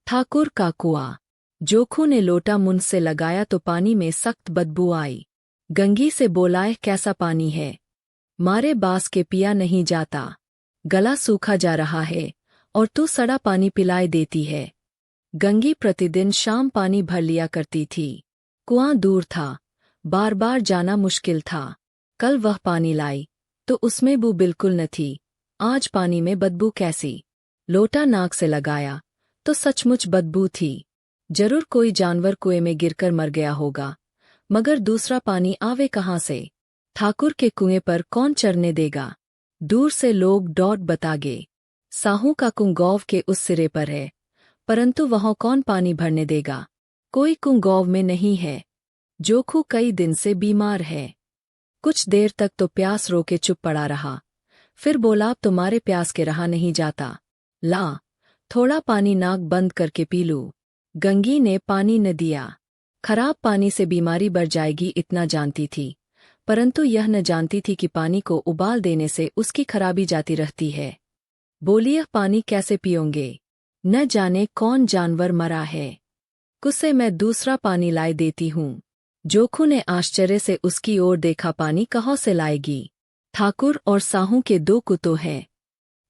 ठाकुर का कुआं। जोखू ने लोटा मुंह से लगाया तो पानी में सख्त बदबू आई। गंगी से बोला, कैसा पानी है, मारे बास के पिया नहीं जाता, गला सूखा जा रहा है और तू सड़ा पानी पिलाए देती है। गंगी प्रतिदिन शाम पानी भर लिया करती थी। कुआं दूर था, बार बार जाना मुश्किल था। कल वह पानी लाई तो उसमें बू बिल्कुल न थी। आज पानी में बदबू कैसी? लोटा नाक से लगाया तो सचमुच बदबू थी। जरूर कोई जानवर कुएं में गिरकर मर गया होगा, मगर दूसरा पानी आवे कहाँ से? ठाकुर के कुएं पर कौन चरने देगा? दूर से लोग डॉट बतागे। साहू का कुआं गौव के उस सिरे पर है, परंतु वहाँ कौन पानी भरने देगा? कोई कुआं गौव में नहीं है। जोखू कई दिन से बीमार है। कुछ देर तक तो प्यास रोके चुप पड़ा रहा, फिर बोला, तुम्हारे प्यास के रहा नहीं जाता, ला थोड़ा पानी नाक बंद करके पी लूं। गंगी ने पानी न दिया। खराब पानी से बीमारी बढ़ जाएगी इतना जानती थी, परंतु यह न जानती थी कि पानी को उबाल देने से उसकी खराबी जाती रहती है। बोलिए, पानी कैसे पियोगे? न जाने कौन जानवर मरा है, कुसे मैं दूसरा पानी लाए देती हूँ। जोखू ने आश्चर्य से उसकी ओर देखा, पानी कहाँ से लाएगी? ठाकुर और साहू के दो कुत्ते हैं,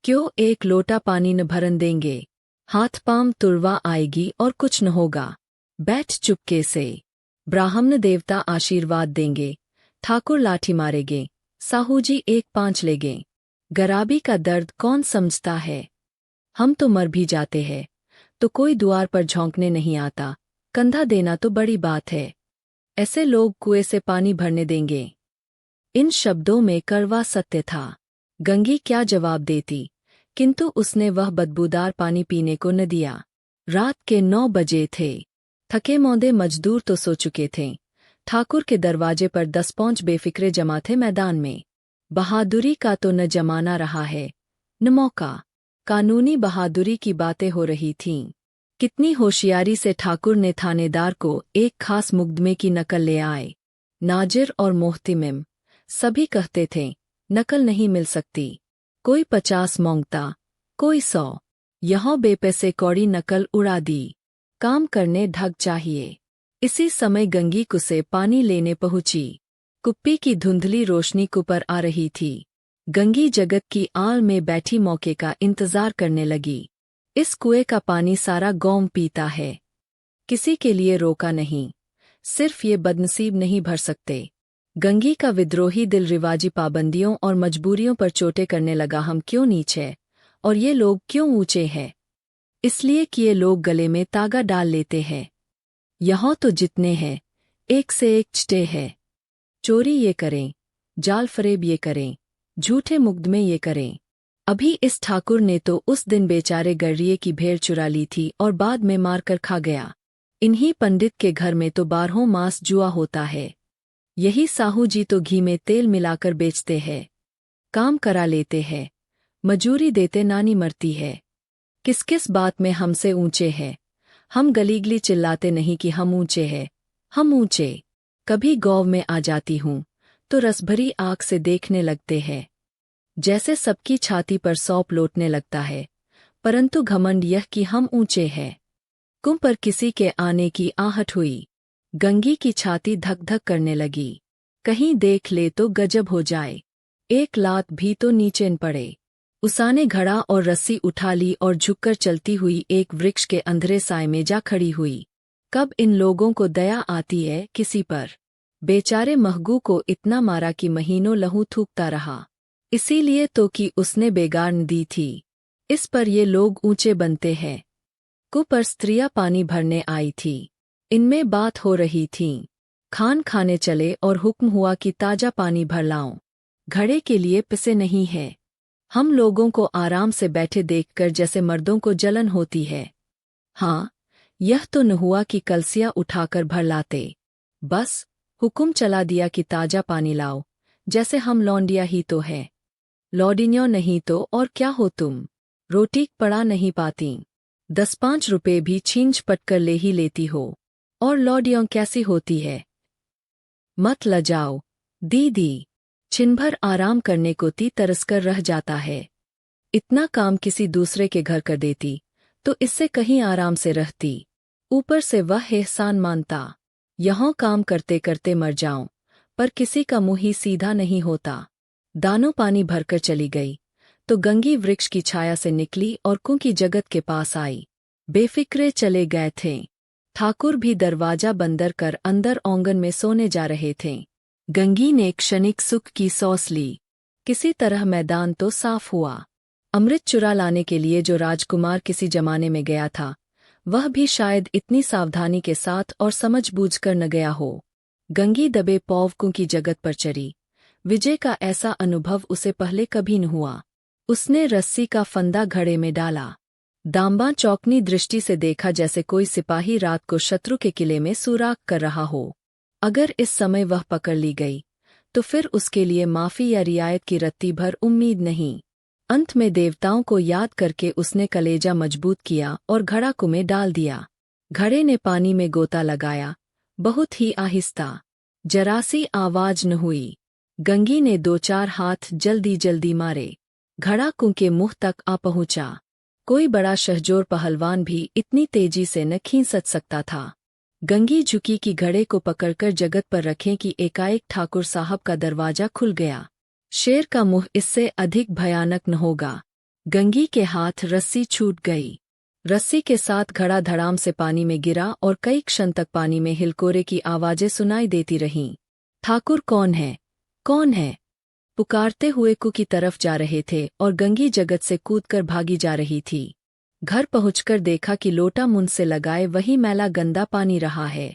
क्यों एक लोटा पानी न भरन देंगे? हाथ पांव तुड़वा आएगी और कुछ न होगा। बैठ चुपके से, ब्राह्मण देवता आशीर्वाद देंगे। ठाकुर लाठी मारेंगे, साहू जी एक पांच लेंगे। गराबी का दर्द कौन समझता है? हम तो मर भी जाते हैं तो कोई द्वार पर झोंकने नहीं आता, कंधा देना तो बड़ी बात है। ऐसे लोग कुएं से पानी भरने देंगे? इन शब्दों में कड़वा सत्य था। गंगी क्या जवाब देती, किंतु उसने वह बदबूदार पानी पीने को न दिया। रात के 9 बजे थे। थके मौंदे मजदूर तो सो चुके थे। ठाकुर के दरवाजे पर 10-5 बेफिक्रे जमा थे मैदान में। बहादुरी का तो न जमाना रहा है न मौका। कानूनी बहादुरी की बातें हो रही थीं। कितनी होशियारी से ठाकुर ने थानेदार को एक खास मुकदमे की नकल ले आए। नाजिर और मोहतिमिम सभी कहते थे, नकल नहीं मिल सकती। कोई 50 मांगता, कोई 100। यहाँ बेपैसे कौड़ी नकल उड़ा दी। काम करने ढंग चाहिए। इसी समय गंगी कुसे पानी लेने पहुंची। कुप्पी की धुंधली रोशनी कुपर आ रही थी। गंगी जगत की आल में बैठी मौके का इंतजार करने लगी। इस कुएं का पानी सारा गांव पीता है, किसी के लिए रोका नहीं, सिर्फ ये बदनसीब नहीं भर सकते। गंगी का विद्रोही दिल रिवाजी पाबंदियों और मजबूरियों पर चोटें करने लगा। हम क्यों नीचे और ये लोग क्यों ऊंचे हैं? इसलिए कि ये लोग गले में तागा डाल लेते हैं। यहाँ तो जितने हैं एक से एक चिटे हैं। चोरी ये करें, जाल फरेब ये करें, झूठे मुकदमे ये करें। अभी इस ठाकुर ने तो उस दिन बेचारे गर्रिये की भेड़ चुरा ली थी और बाद में मारकर खा गया। इन्हीं पंडित के घर में तो 12 मास जुआ होता है। यही साहू जी तो घी में तेल मिलाकर बेचते हैं। काम करा लेते हैं, मजूरी देते नानी मरती है। किस किस बात में हमसे ऊंचे हैं? हम गलीगली चिल्लाते नहीं कि हम ऊंचे हैं, हम ऊंचे। कभी गौव में आ जाती हूँ तो रसभरी आँख से देखने लगते हैं, जैसे सबकी छाती पर सौंप लौटने लगता है। परंतु घमंड यह कि हम ऊंचे हैं। कुंभ पर किसी के आने की आहट हुई। गंगी की छाती धक धक करने लगी। कहीं देख ले तो गजब हो जाए। एक लात भी तो नीचे न पड़े। उसाने घड़ा और रस्सी उठा ली और झुककर चलती हुई एक वृक्ष के अंधेरे साए में जा खड़ी हुई। कब इन लोगों को दया आती है किसी पर? बेचारे महगू को इतना मारा कि महीनों लहू थूकता रहा। इसीलिए तो कि उसने बेगार न दी थी। इस पर ये लोग ऊंचे बनते हैं। कुएं पर स्त्रियां पानी भरने आई थी। इनमें बात हो रही थी। खान खाने चले और हुक्म हुआ कि ताजा पानी भर लाऊं। घड़े के लिए पिसे नहीं है। हम लोगों को आराम से बैठे देखकर जैसे मर्दों को जलन होती है। हाँ, यह तो न हुआ कि कलसियां उठाकर भर लाते। बस हुक्म चला दिया कि ताजा पानी लाओ, जैसे हम लौंडिया ही तो है। लौडिन्यों नहीं तो और क्या हो तुम? रोटी पड़ा नहीं पाती, 10-5 रुपए भी छींच पट कर ले ही लेती हो। और लौडियों कैसी होती है? मत लजाओ दीदी, छिनभर आराम करने को ती तरसकर रह जाता है। इतना काम किसी दूसरे के घर कर देती तो इससे कहीं आराम से रहती। ऊपर से वह एहसान मानता, यहाँ काम करते करते मर जाऊं, पर किसी का मुंह ही सीधा नहीं होता। दानों पानी भरकर चली गई तो गंगी वृक्ष की छाया से निकली और कुंकी जगत के पास आई। बेफिक्रे चले गए थे। ठाकुर भी दरवाजा बंदर कर अंदर आंगन में सोने जा रहे थे। गंगी ने क्षणिक सुख की सांस ली। किसी तरह मैदान तो साफ हुआ। अमृत चुरा लाने के लिए जो राजकुमार किसी जमाने में गया था, वह भी शायद इतनी सावधानी के साथ और समझबूझकर न गया हो। गंगी दबे पौवकों की जगत पर चढ़ी। विजय का ऐसा अनुभव उसे पहले कभी न हुआ। उसने रस्सी का फंदा घड़े में डाला। दाम्बा चौकनी दृष्टि से देखा जैसे कोई सिपाही रात को शत्रु के किले में सुराग कर रहा हो। अगर इस समय वह पकड़ ली गई तो फिर उसके लिए माफी या रियायत की रत्ती भर उम्मीद नहीं। अंत में देवताओं को याद करके उसने कलेजा मजबूत किया और घड़ा कुएं डाल दिया। घड़े ने पानी में गोता लगाया, बहुत ही आहिस्ता। जरासी आवाज न हुई। गंगी ने 2-4 हाथ जल्दी जल्दी मारे। घड़ा कुएं के मुंह तक आ पहुंचा। कोई बड़ा शहजोर पहलवान भी इतनी तेजी से न खींच सकता था। गंगी झुकी कि घड़े को पकड़कर जगत पर रखें कि एकाएक ठाकुर साहब का दरवाजा खुल गया। शेर का मुंह इससे अधिक भयानक न होगा। गंगी के हाथ रस्सी छूट गई। रस्सी के साथ घड़ा धड़ाम से पानी में गिरा और कई क्षण तक पानी में हिलकोरे की आवाजें सुनाई देती रहीं। ठाकुर कौन है, कौन है? पुकारते हुए कू की तरफ जा रहे थे और गंगी जगत से कूदकर भागी जा रही थी। घर पहुंचकर देखा कि लोटा मुंह से लगाए वही मैला गंदा पानी रहा है।